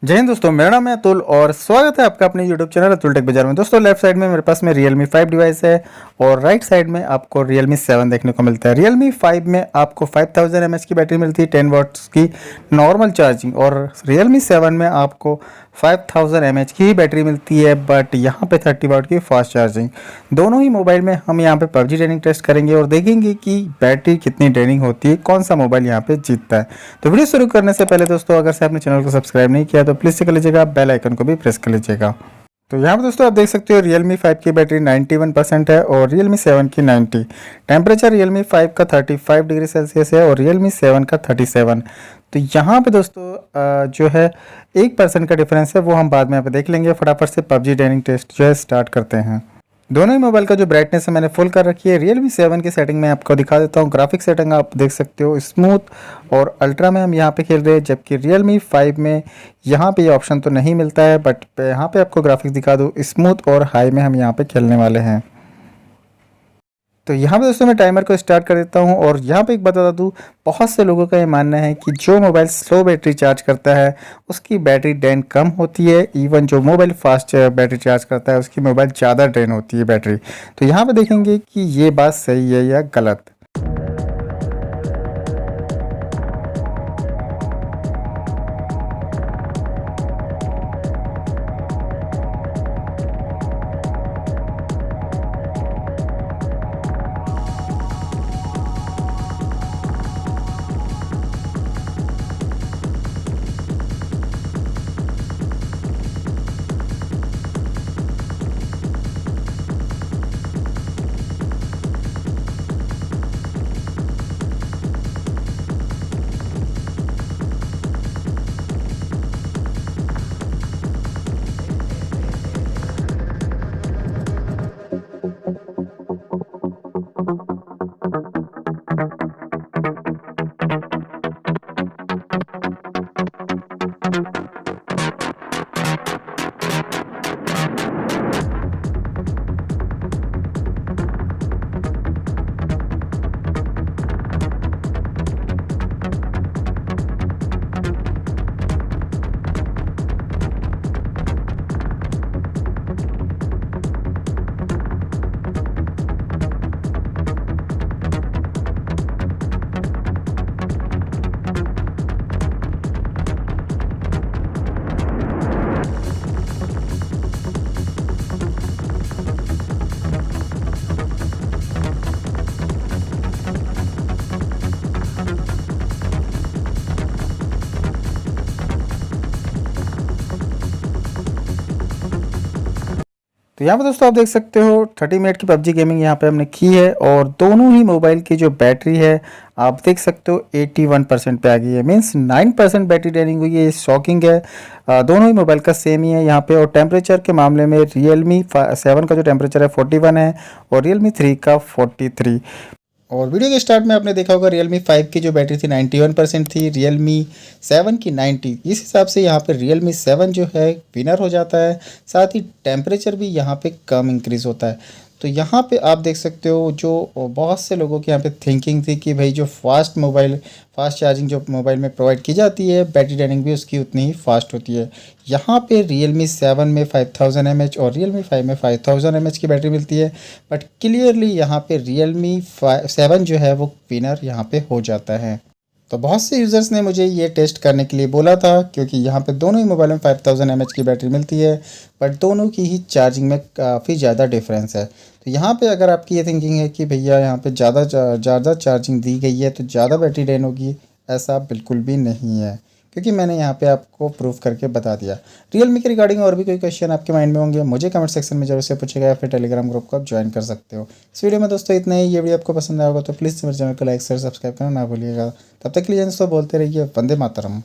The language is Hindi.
जय हिंद दोस्तों, मेरा नाम है अतुल और स्वागत है आपका अपने YouTube चैनल अतुल टेक बाजार में। दोस्तों लेफ्ट साइड में मेरे पास में Realme 5 डिवाइस है और राइट साइड में आपको Realme 7 देखने को मिलता है। Realme 5 में आपको 5000 mAh की बैटरी मिलती है, 10 वाट्स की नॉर्मल चार्जिंग, और Realme 7 में आपको 5000 mAh की ही बैटरी मिलती है, बट यहाँ पे 30 वाट की फास्ट चार्जिंग। दोनों ही मोबाइल में हम यहाँ पे PUBG ड्रेनिंग टेस्ट करेंगे और देखेंगे कि बैटरी कितनी ड्रेनिंग होती है, कौन सा मोबाइल यहाँ पे जीतता है। तो वीडियो शुरू करने से पहले दोस्तों, अगर से आपने चैनल को सब्सक्राइब नहीं किया तो प्लीज़ से कर लीजिएगा, बेल आइकन को भी प्रेस कर लीजिएगा। तो यहाँ पे दोस्तों आप देख सकते हो Realme 5 की बैटरी 91% है और Realme 7 की 90। टेम्परेचर Realme 5 का 35 डिग्री सेल्सियस है और Realme 7 का 37। तो यहाँ पे दोस्तों जो है 1% का डिफरेंस है, वो हम बाद में यहाँ पे देख लेंगे। फटाफट से PUBG ड्रेनिंग टेस्ट जो है स्टार्ट करते हैं। दोनों ही मोबाइल का जो ब्राइटनेस है मैंने फुल कर रखी है। Realme 7 की सेटिंग में आपको दिखा देता हूँ। ग्राफिक सेटिंग आप देख सकते हो, स्मूथ और अल्ट्रा में हम यहाँ पे खेल रहे हैं, जबकि Realme 5 में यहाँ पे ये ऑप्शन तो नहीं मिलता है, बट यहाँ पे आपको ग्राफिक्स दिखा दूँ, स्मूथ और हाई में हम यहाँ पे खेलने वाले हैं। तो यहाँ पे दोस्तों मैं टाइमर को स्टार्ट कर देता हूँ और यहाँ पे एक बता दूँ, बहुत से लोगों का ये मानना है कि जो मोबाइल स्लो बैटरी चार्ज करता है उसकी बैटरी ड्रेन कम होती है, इवन जो मोबाइल फास्ट बैटरी चार्ज करता है उसकी मोबाइल ज़्यादा ड्रेन होती है बैटरी। तो यहाँ पे देखेंगे कि ये बात सही है या गलत। तो यहाँ पे दोस्तों आप देख सकते हो 30 मिनट की PUBG गेमिंग यहाँ पे हमने की है और दोनों ही मोबाइल की जो बैटरी है आप देख सकते हो 81% पे आ गई है, मीन्स 9% बैटरी ड्रेनिंग हुई है। ये शॉकिंग है। दोनों ही मोबाइल का सेम ही है यहाँ पे। और टेम्परेचर के मामले में Realme 7 का जो टेम्परेचर है 41 है और Realme 3 का 43। और वीडियो के स्टार्ट में आपने देखा होगा Realme 5 की जो बैटरी थी 91% थी, Realme 7 की 90। इस हिसाब से यहाँ पे Realme 7 जो है विनर हो जाता है। साथ ही टेम्परेचर भी यहाँ पे कम इंक्रीज़ होता है। तो यहाँ पे आप देख सकते हो जो बहुत से लोगों की यहाँ पे थिंकिंग थी कि भाई जो फास्ट चार्जिंग जो मोबाइल में प्रोवाइड की जाती है, बैटरी ड्रेनिंग भी उसकी उतनी ही फास्ट होती है। यहाँ पे Realme 7 में 5000 mAh और Realme 5 में 5000 mAh की बैटरी मिलती है, बट क्लियरली यहाँ पे Realme 7 जो है वो विनर यहाँ पे हो जाता है। तो बहुत से यूज़र्स ने मुझे ये टेस्ट करने के लिए बोला था, क्योंकि यहाँ पे दोनों ही मोबाइल में 5000 mAh की बैटरी मिलती है, बट दोनों की ही चार्जिंग में काफ़ी ज़्यादा डिफरेंस है। तो यहाँ पे अगर आपकी ये थिंकिंग है कि भैया यहाँ पे ज़्यादा चार्जिंग दी गई है तो ज़्यादा बैटरी ड्रेन होगी, ऐसा बिल्कुल भी नहीं है, क्योंकि मैंने यहाँ पे आपको प्रूफ करके बता दिया। Realme के रिगार्डिंग और भी कोई क्वेश्चन आपके माइंड में होंगे मुझे कमेंट सेक्शन में जरूर से पूछेगा, या फिर टेलीग्राम ग्रुप को आप ज्वाइन कर सकते हो। इस वीडियो में दोस्तों इतना ही। ये वीडियो आपको पसंद आया होगा तो प्लीज़ मेरे चैनल को लाइक शेयर सब्सक्राइब करना ना भूलिएगा। तब तक के लिए दोस्तों बोलते रहिए वंदे मातरम।